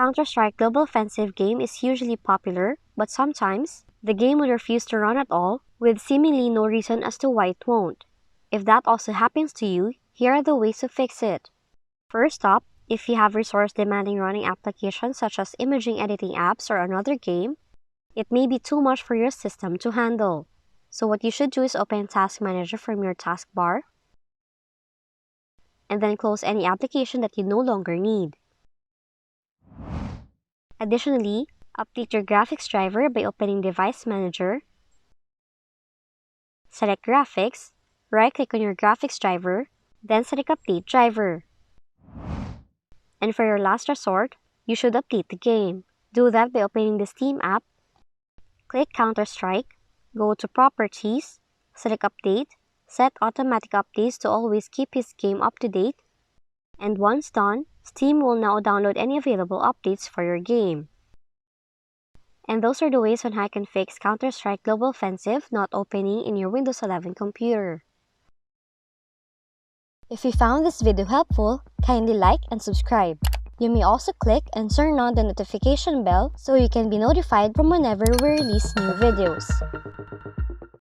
Counter-Strike Global Offensive game is usually popular, but sometimes, the game will refuse to run at all, with seemingly no reason as to why it won't. If that also happens to you, here are the ways to fix it. First up, if you have resource-demanding running applications such as imaging editing apps or another game, it may be too much for your system to handle. So what you should do is open Task Manager from your taskbar, and then close any application that you no longer need. Additionally, update your graphics driver by opening Device Manager, select Graphics, right-click on your graphics driver, then select Update Driver. And for your last resort, you should update the game. Do that by opening the Steam app, click Counter-Strike, go to Properties, select Update, set automatic updates to always keep his game up to date, and once done, Steam will now download any available updates for your game. And those are the ways on how you can fix Counter-Strike Global Offensive not opening in your Windows 11 computer. If you found this video helpful, kindly like and subscribe. You may also click and turn on the notification bell so you can be notified from whenever we release new videos.